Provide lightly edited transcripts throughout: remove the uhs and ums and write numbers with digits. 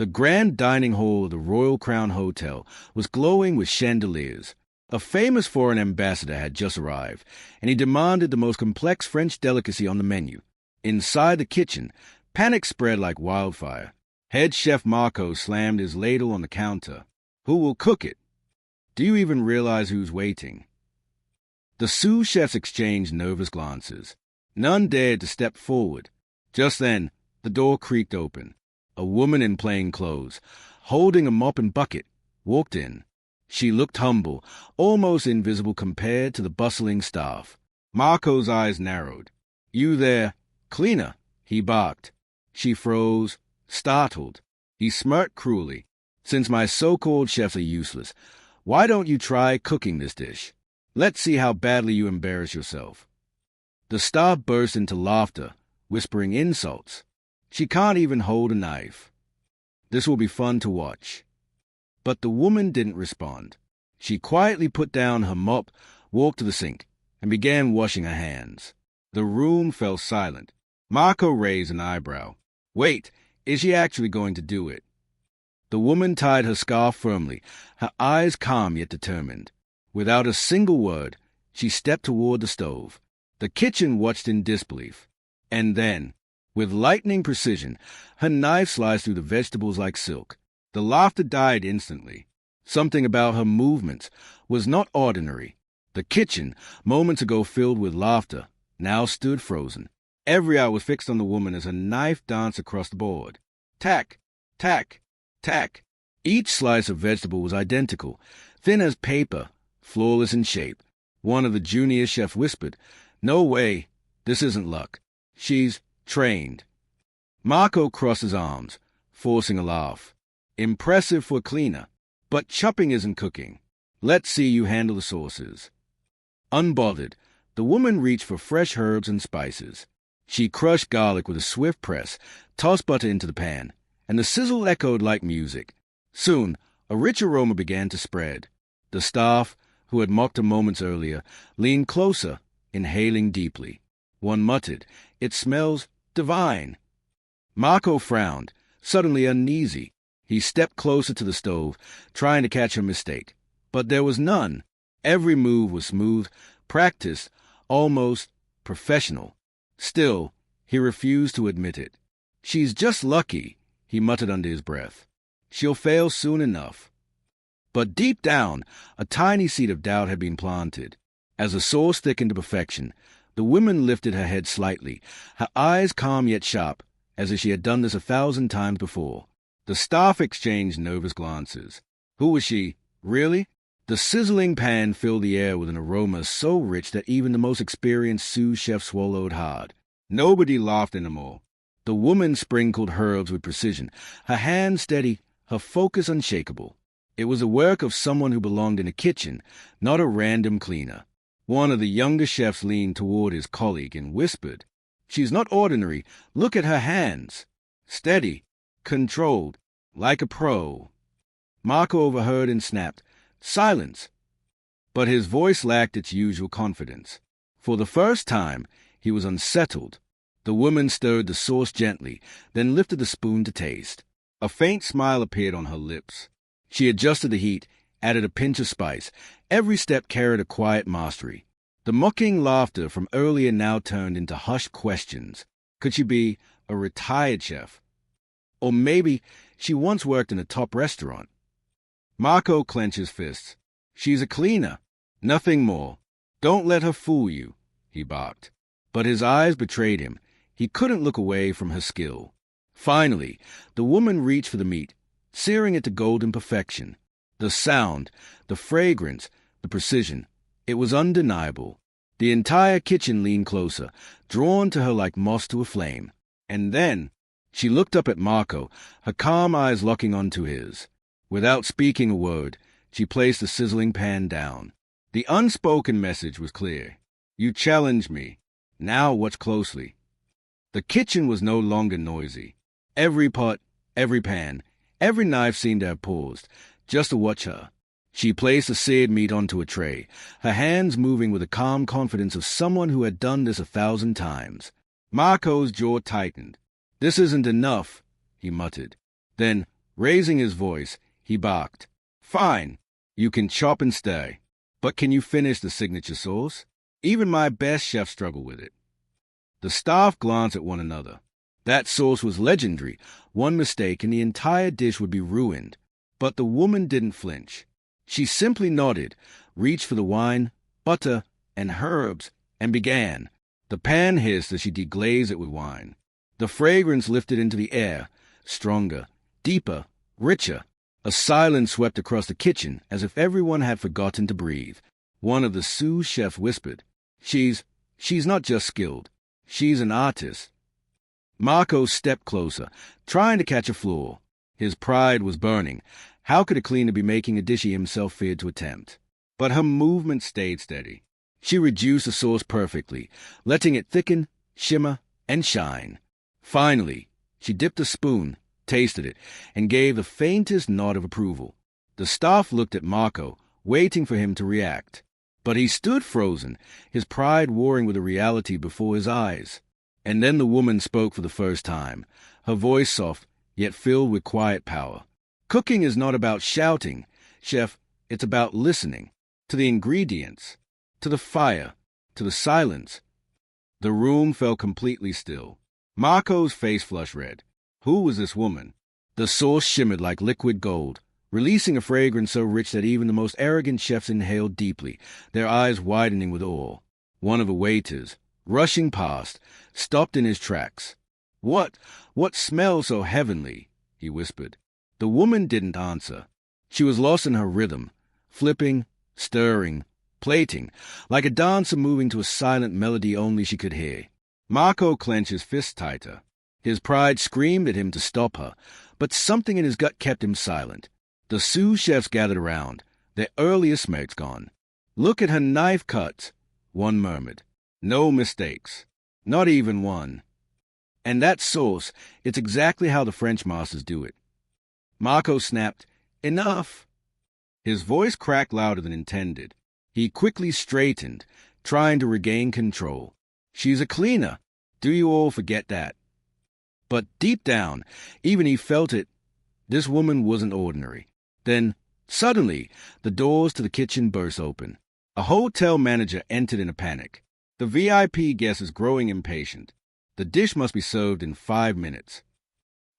The grand dining hall of the Royal Crown Hotel was glowing with chandeliers. A famous foreign ambassador had just arrived, and he demanded the most complex French delicacy on the menu. Inside the kitchen, panic spread like wildfire. Head chef Marco slammed his ladle on the counter. Who will cook it? Do you even realize who's waiting? The sous chefs exchanged nervous glances. None dared to step forward. Just then, the door creaked open. A woman in plain clothes, holding a mop and bucket, walked in. She looked humble, almost invisible compared to the bustling staff. Marco's eyes narrowed. "You there, cleaner," he barked. She froze, startled. He smirked cruelly. "Since my so-called chefs are useless, why don't you try cooking this dish? Let's see how badly you embarrass yourself." The staff burst into laughter, whispering insults. "She can't even hold a knife. This will be fun to watch." But the woman didn't respond. She quietly put down her mop, walked to the sink, and began washing her hands. The room fell silent. Marco raised an eyebrow. "Wait, is she actually going to do it?" The woman tied her scarf firmly, her eyes calm yet determined. Without a single word, she stepped toward the stove. The kitchen watched in disbelief. And then, with lightning precision, her knife sliced through the vegetables like silk. The laughter died instantly. Something about her movements was not ordinary. The kitchen, moments ago filled with laughter, now stood frozen. Every eye was fixed on the woman as her knife danced across the board. Tack, tack, tack. Each slice of vegetable was identical, thin as paper, flawless in shape. One of the junior chefs whispered, "No way, this isn't luck. She's trained." Marco crossed his arms, forcing a laugh. "Impressive for a cleaner, but chopping isn't cooking. Let's see you handle the sauces." Unbothered, the woman reached for fresh herbs and spices. She crushed garlic with a swift press, tossed butter into the pan, and the sizzle echoed like music. Soon, a rich aroma began to spread. The staff, who had mocked her moments earlier, leaned closer, inhaling deeply. One muttered, "It smells divine." Marco frowned, suddenly uneasy. He stepped closer to the stove, trying to catch her mistake. But there was none. Every move was smooth, practiced, almost professional. Still, he refused to admit it. "She's just lucky," he muttered under his breath. "She'll fail soon enough." But deep down, a tiny seed of doubt had been planted. As the sauce thickened to perfection, the woman lifted her head slightly, her eyes calm yet sharp, as if she had done this 1,000 times before. The staff exchanged nervous glances. Who was she, really? The sizzling pan filled the air with an aroma so rich that even the most experienced sous chef swallowed hard. Nobody laughed anymore. The woman sprinkled herbs with precision, her hands steady, her focus unshakable. It was the work of someone who belonged in a kitchen, not a random cleaner. One of the younger chefs leaned toward his colleague and whispered, "She's not ordinary. Look at her hands. Steady, controlled, like a pro." Marco overheard and snapped, "Silence!" But his voice lacked its usual confidence. For the first time, he was unsettled. The woman stirred the sauce gently, then lifted the spoon to taste. A faint smile appeared on her lips. She adjusted the heat, added a pinch of spice. Every step carried a quiet mastery. The mocking laughter from earlier now turned into hushed questions. Could she be a retired chef? Or maybe she once worked in a top restaurant. Marco clenched his fists. "She's a cleaner. Nothing more. Don't let her fool you," he barked. But his eyes betrayed him. He couldn't look away from her skill. Finally, the woman reached for the meat, searing it to golden perfection. The sound, the fragrance, the precision. It was undeniable. The entire kitchen leaned closer, drawn to her like moss to a flame. And then she looked up at Marco, her calm eyes locking onto his. Without speaking a word, she placed the sizzling pan down. The unspoken message was clear. "You challenged me. Now watch closely." The kitchen was no longer noisy. Every pot, every pan, every knife seemed to have paused, just to watch her. She placed the seared meat onto a tray, her hands moving with the calm confidence of someone who had done this 1,000 times. Marco's jaw tightened. "This isn't enough," he muttered. Then, Raising his voice, he barked, "Fine, you can chop and stay. But can you finish the signature sauce? Even my best chefs struggle with it." The staff glanced at one another. That sauce was legendary. One mistake and the entire dish would be ruined. But the woman didn't flinch. She simply nodded, reached for the wine, butter, and herbs, and began. The pan hissed as she deglazed it with wine. The fragrance lifted into the air, stronger, deeper, richer. A silence swept across the kitchen as if everyone had forgotten to breathe. One of the sous chefs whispered, She's not just skilled. She's an artist." Marco stepped closer, trying to catch a flaw. His pride was burning. How could a cleaner be making a dish he himself feared to attempt? But her movement stayed steady. She reduced the sauce perfectly, letting it thicken, shimmer, and shine. Finally, she dipped a spoon, tasted it, and gave the faintest nod of approval. The staff looked at Marco, waiting for him to react. But he stood frozen, his pride warring with the reality before his eyes. And then the woman spoke for the first time, her voice soft, yet filled with quiet power. "Cooking is not about shouting, chef. It's about listening. To the ingredients, to the fire, to the silence." The room fell completely still. Marco's face flushed red. Who was this woman? The sauce shimmered like liquid gold, releasing a fragrance so rich that even the most arrogant chefs inhaled deeply, their eyes widening with awe. One of the waiters, rushing past, stopped in his tracks. What smells so heavenly?" he whispered. The woman didn't answer. She was lost in her rhythm, flipping, stirring, plating, like a dancer moving to a silent melody only she could hear. Marco clenched his fist tighter. His pride screamed at him to stop her, but something in his gut kept him silent. The sous chefs gathered around, their earliest smirks gone. "Look at her knife cuts," one murmured. "No mistakes. Not even one. And that sauce, it's exactly how the French masters do it." Marco snapped, "Enough!" His voice cracked louder than intended. He quickly straightened, trying to regain control. "She's a cleaner. Do you all forget that?" But deep down, even he felt it, this woman wasn't ordinary. Then, suddenly, the doors to the kitchen burst open. A hotel manager entered in a panic. The VIP guest is growing impatient. The dish must be served in 5 minutes.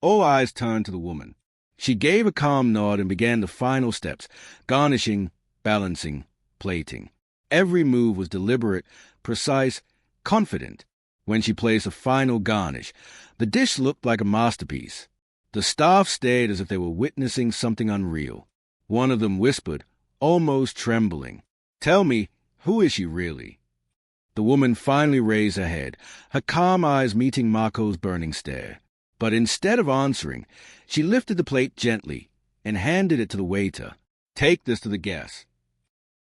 All eyes turned to the woman. She gave a calm nod and began the final steps, garnishing, balancing, plating. Every move was deliberate, precise, confident. When she placed a final garnish, the dish looked like a masterpiece. The staff stared as if they were witnessing something unreal. One of them whispered, almost trembling, "Tell me, who is she really?" The woman finally raised her head, her calm eyes meeting Marco's burning stare. But instead of answering, she lifted the plate gently and handed it to the waiter. "Take this to the guests."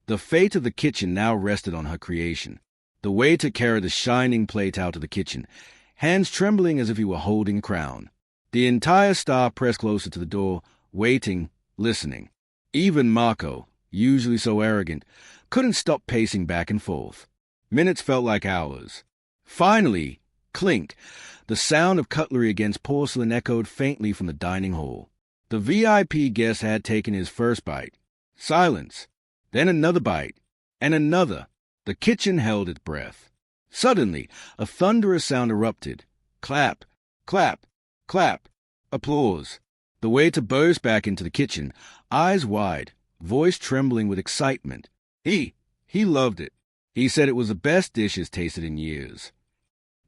The fate of the kitchen now rested on her creation. The waiter carried the shining plate out of the kitchen, hands trembling as if he were holding a crown. The entire staff pressed closer to the door, waiting, listening. Even Marco, usually so arrogant, couldn't stop pacing back and forth. Minutes felt like hours. Finally, clink, the sound of cutlery against porcelain echoed faintly from the dining hall. The VIP guest had taken his first bite. Silence. Then another bite. And another. The kitchen held its breath. Suddenly, a thunderous sound erupted. Clap, clap, clap. Applause. The waiter burst back into the kitchen, eyes wide, voice trembling with excitement. He loved it. He said it was the best dish he's tasted in years.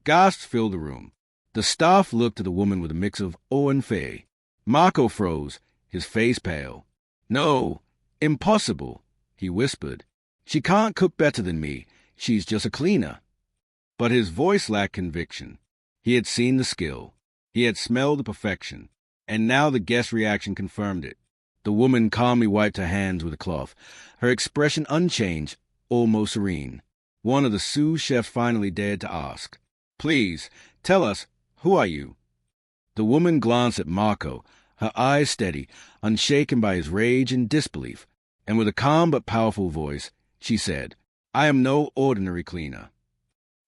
Gasps filled the room. The staff looked at the woman with a mix of awe and fear. Marco froze, his face pale. "No, impossible," he whispered. "She can't cook better than me. She's just a cleaner." But his voice lacked conviction. He had seen the skill. He had smelled the perfection. And now the guest's reaction confirmed it. The woman calmly wiped her hands with a cloth, her expression unchanged, almost serene. One of the sous chefs finally dared to ask, "Please, tell us, who are you?" The woman glanced at Marco, her eyes steady, unshaken by his rage and disbelief, and with a calm but powerful voice, she said, "I am no ordinary cleaner."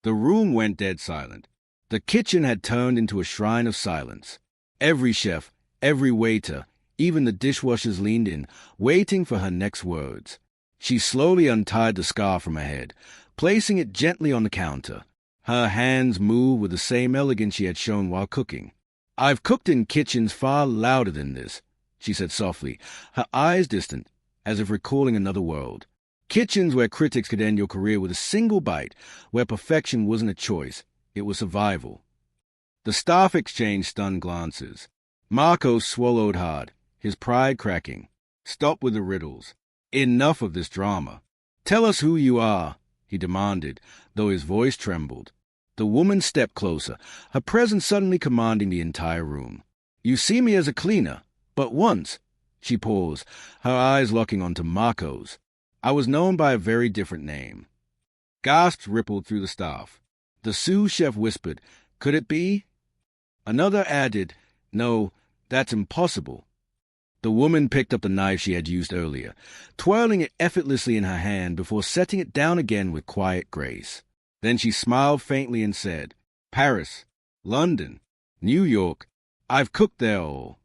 The room went dead silent. The kitchen had turned into a shrine of silence. Every chef, every waiter, Even the dishwashers leaned in, waiting for her next words. She slowly untied the scarf from her head, placing it gently on the counter. Her hands moved with the same elegance she had shown while cooking. "I've cooked in kitchens far louder than this," she said softly, her eyes distant, as if recalling another world. Kitchens where critics could end your career with a single bite, where perfection wasn't a choice, it was survival. The staff exchanged stunned glances. Marco swallowed hard, his pride cracking. "Stop with the riddles. Enough of this drama. Tell us who you are," he demanded, though his voice trembled. The woman stepped closer, her presence suddenly commanding the entire room. "You see me as a cleaner, but once," she paused, her eyes locking onto Marco's, "I was known by a very different name." Gasps rippled through the staff. The sous chef whispered, "Could it be?" Another added, "No, that's impossible." The woman picked up the knife she had used earlier, twirling it effortlessly in her hand before setting it down again with quiet grace. Then she smiled faintly and said, "Paris, London, New York, I've cooked there all."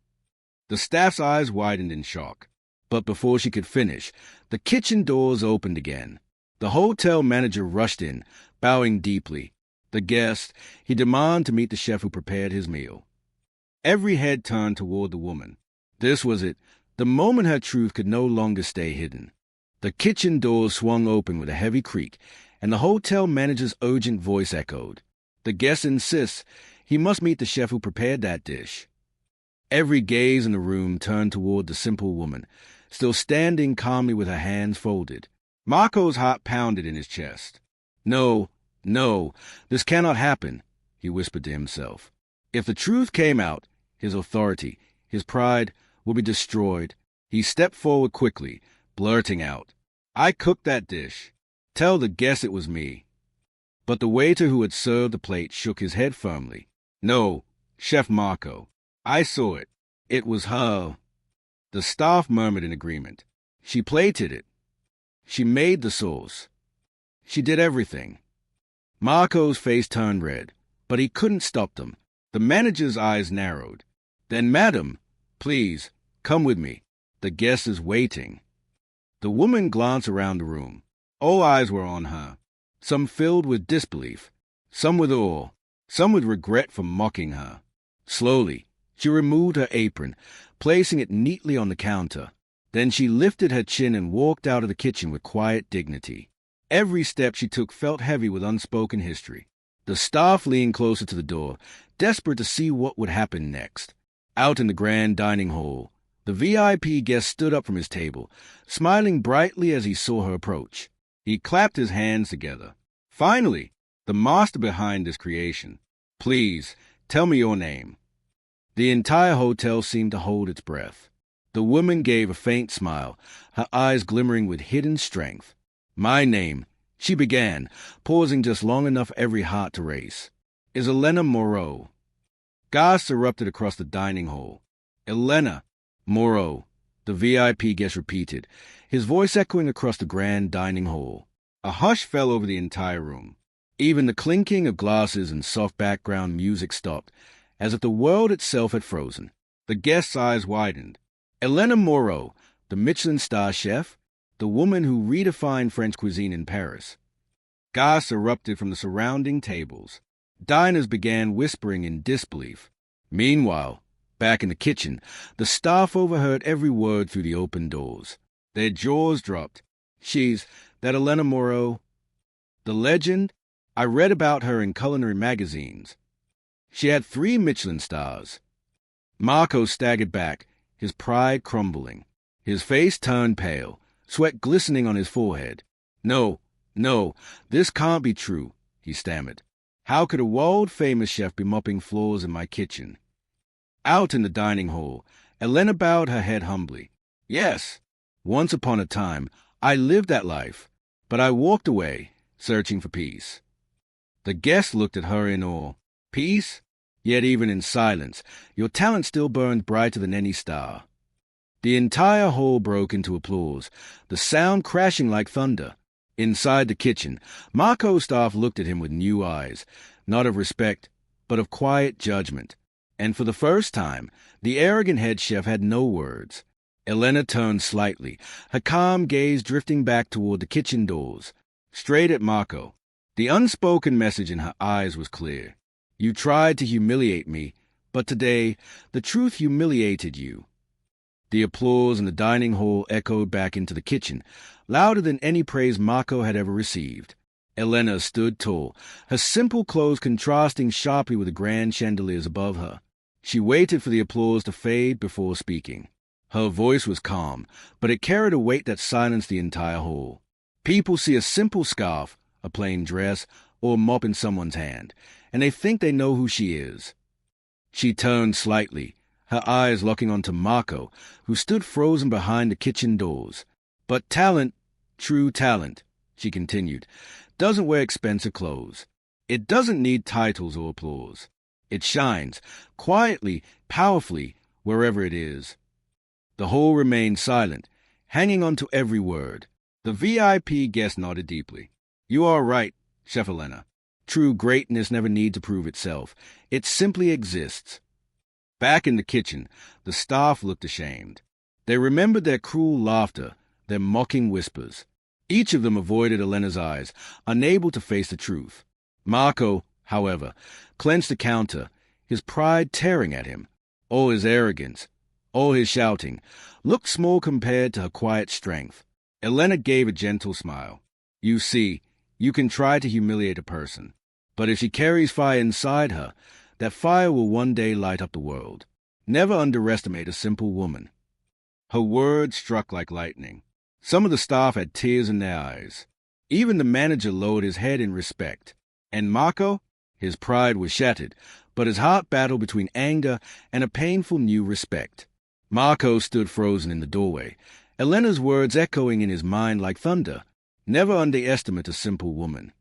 The staff's eyes widened in shock. But before she could finish, the kitchen doors opened again. The hotel manager rushed in, bowing deeply. The guest, he demanded to meet the chef who prepared his meal. Every head turned toward the woman. This was it, the moment her truth could no longer stay hidden. The kitchen doors swung open with a heavy creak, and the hotel manager's urgent voice echoed. "The guest insists he must meet the chef who prepared that dish." Every gaze in the room turned toward the simple woman, still standing calmly with her hands folded. Marco's heart pounded in his chest. "No, no, this cannot happen," he whispered to himself. If the truth came out, his authority, his pride, would be destroyed. He stepped forward quickly, blurting out, "I cooked that dish. Tell the guest it was me." But the waiter who had served the plate shook his head firmly. "No, Chef Marco. I saw it. It was her." The staff murmured in agreement. "She plated it. She made the sauce. She did everything." Marco's face turned red, but he couldn't stop them. The manager's eyes narrowed. "Then, madam, please, come with me. The guest is waiting." The woman glanced around the room. All eyes were on her, some filled with disbelief, some with awe, some with regret for mocking her. Slowly, she removed her apron, placing it neatly on the counter. Then she lifted her chin and walked out of the kitchen with quiet dignity. Every step she took felt heavy with unspoken history. The staff leaned closer to the door, desperate to see what would happen next. Out in the grand dining hall, the VIP guest stood up from his table, smiling brightly as he saw her approach. He clapped his hands together. "Finally, the master behind this creation. Please, tell me your name." The entire hotel seemed to hold its breath. The woman gave a faint smile, her eyes glimmering with hidden strength. "My name," she began, pausing just long enough for every heart to race, "is Elena Moreau." Gasps erupted across the dining hall. "Elena Moreau," the VIP guest repeated, his voice echoing across the grand dining hall. A hush fell over the entire room. Even the clinking of glasses and soft background music stopped, as if the world itself had frozen. The guest's eyes widened. Elena Moreau, the Michelin star chef, the woman who redefined French cuisine in Paris. Gasps erupted from the surrounding tables. Diners began whispering in disbelief. Meanwhile, back in the kitchen, the staff overheard every word through the open doors. Their jaws dropped. "She's that Elena Moreau. The legend? I read about her in culinary magazines. She had 3 Michelin stars." Marco staggered back, his pride crumbling. His face turned pale, sweat glistening on his forehead. No, this can't be true," he stammered. "How could a world-famous chef be mopping floors in my kitchen?" Out in the dining hall, Elena bowed her head humbly. "Yes, once upon a time, I lived that life, but I walked away, searching for peace." The guest looked at her in awe. "Peace? Yet even in silence, your talent still burns brighter than any star." The entire hall broke into applause, the sound crashing like thunder. Inside the kitchen, Marco's staff looked at him with new eyes, not of respect, but of quiet judgment. And for the first time, the arrogant head chef had no words. Elena turned slightly, her calm gaze drifting back toward the kitchen doors, straight at Marco. The unspoken message in her eyes was clear. You tried to humiliate me, but today the truth humiliated you. The applause in the dining hall echoed back into the kitchen, louder than any praise Marco had ever received. Elena stood tall, her simple clothes contrasting sharply with the grand chandeliers above her. She waited for the applause to fade before speaking. Her voice was calm, but it carried a weight that silenced the entire hall. People see a simple scarf, a plain dress, or a mop in someone's hand, and they think they know who she is. She turned slightly, her eyes locking onto Marco, who stood frozen behind the kitchen doors. But talent, true talent, she continued, doesn't wear expensive clothes. It doesn't need titles or applause. It shines, quietly, powerfully, wherever it is. The hall remained silent, hanging on to every word. The VIP guest nodded deeply. You are right, Chef Elena. True greatness never needs to prove itself. It simply exists. Back in the kitchen, the staff looked ashamed. They remembered their cruel laughter, their mocking whispers. Each of them avoided Elena's eyes, unable to face the truth. Marco, however, clenched the counter, his pride tearing at him. All his arrogance, all his shouting, looked small compared to her quiet strength. Elena gave a gentle smile. You see, you can try to humiliate a person, but if she carries fire inside her, that fire will one day light up the world. Never underestimate a simple woman. Her words struck like lightning. Some of the staff had tears in their eyes. Even the manager lowered his head in respect. And Marco? His pride was shattered, but his heart battled between anger and a painful new respect. Marco stood frozen in the doorway, Elena's words echoing in his mind like thunder. Never underestimate a simple woman.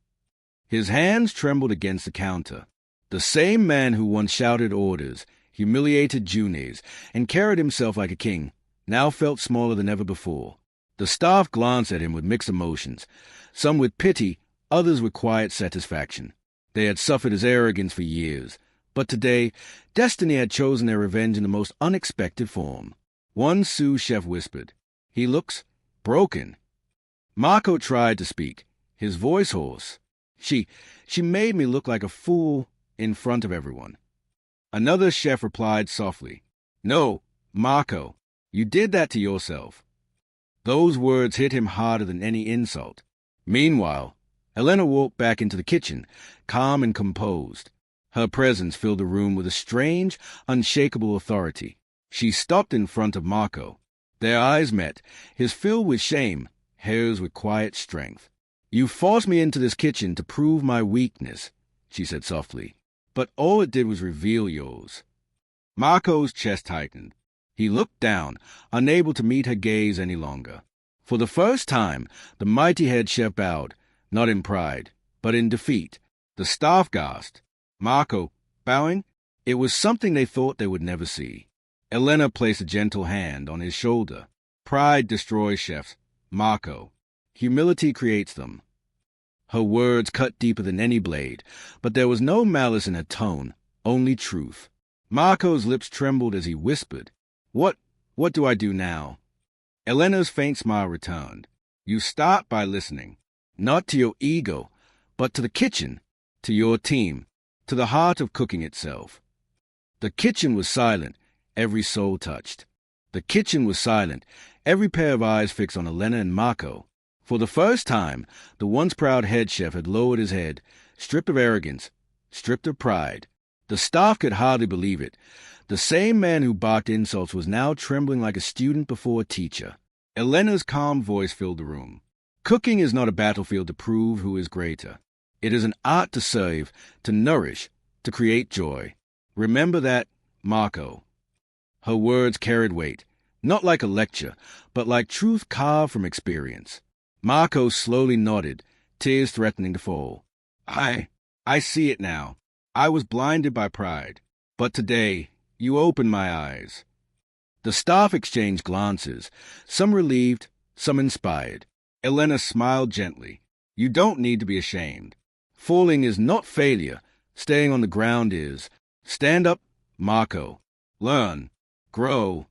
His hands trembled against the counter. The same man who once shouted orders, humiliated juniors, and carried himself like a king, now felt smaller than ever before. The staff glanced at him with mixed emotions, some with pity, others with quiet satisfaction. They had suffered his arrogance for years, but today, destiny had chosen their revenge in the most unexpected form. One sous chef whispered, "He looks broken." Marco tried to speak, his voice hoarse. She made me look like a fool in front of everyone. Another chef replied softly, "No, Marco, you did that to yourself." Those words hit him harder than any insult. Meanwhile, Elena walked back into the kitchen, calm and composed. Her presence filled the room with a strange, unshakable authority. She stopped in front of Marco. Their eyes met, his filled with shame, hers with quiet strength. "You forced me into this kitchen to prove my weakness," she said softly, "but all it did was reveal yours." Marco's chest tightened. He looked down, unable to meet her gaze any longer. For the first time, the mighty head chef bowed, not in pride, but in defeat. The staff gasped. Marco, bowing? It was something they thought they would never see. Elena placed a gentle hand on his shoulder. Pride destroys chefs. Marco. Humility creates them. Her words cut deeper than any blade, but there was no malice in her tone, only truth. Marco's lips trembled as he whispered, What do I do now?" Elena's faint smile returned. "You start by listening, not to your ego, but to the kitchen, to your team, to the heart of cooking itself." The kitchen was silent, every soul touched. The kitchen was silent, every pair of eyes fixed on Elena and Marco. For the first time, the once proud head chef had lowered his head, stripped of arrogance, stripped of pride. The staff could hardly believe it. The same man who barked insults was now trembling like a student before a teacher. Elena's calm voice filled the room. Cooking is not a battlefield to prove who is greater. It is an art to serve, to nourish, to create joy. Remember that, Marco. Her words carried weight, not like a lecture, but like truth carved from experience. Marco slowly nodded, tears threatening to fall. I see it now. I was blinded by pride. But today, you opened my eyes." The staff exchanged glances, some relieved, some inspired. Elena smiled gently. "You don't need to be ashamed. Falling is not failure. Staying on the ground is. Stand up, Marco, learn, grow.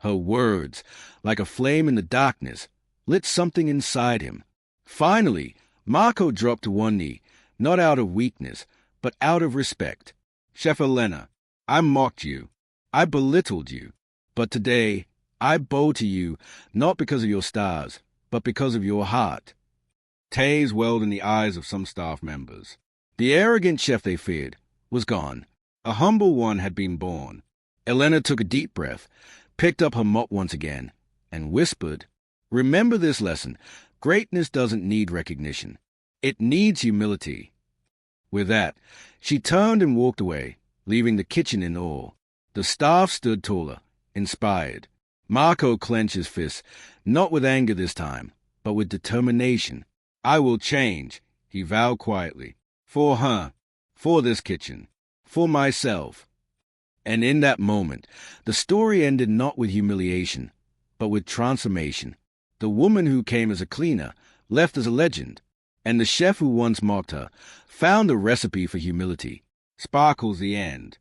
Her words, like a flame in the darkness, lit something inside him. Finally, Marco dropped to one knee, not out of weakness, but out of respect. Chef Elena, I mocked you. I belittled you. But today, I bow to you not because of your stars, but because of your heart. Tears welled in the eyes of some staff members. The arrogant chef they feared was gone. A humble one had been born. Elena took a deep breath, picked up her mop once again, and whispered, "Remember this lesson. Greatness doesn't need recognition. It needs humility." With that, she turned and walked away, leaving the kitchen in awe. The staff stood taller, inspired. Marco clenched his fists, not with anger this time, but with determination. "I will change," he vowed quietly. "For her, for this kitchen, for myself." And in that moment, the story ended not with humiliation, but with transformation. The woman who came as a cleaner left as a legend, and the chef who once mocked her found the recipe for humility. Sparkles the end.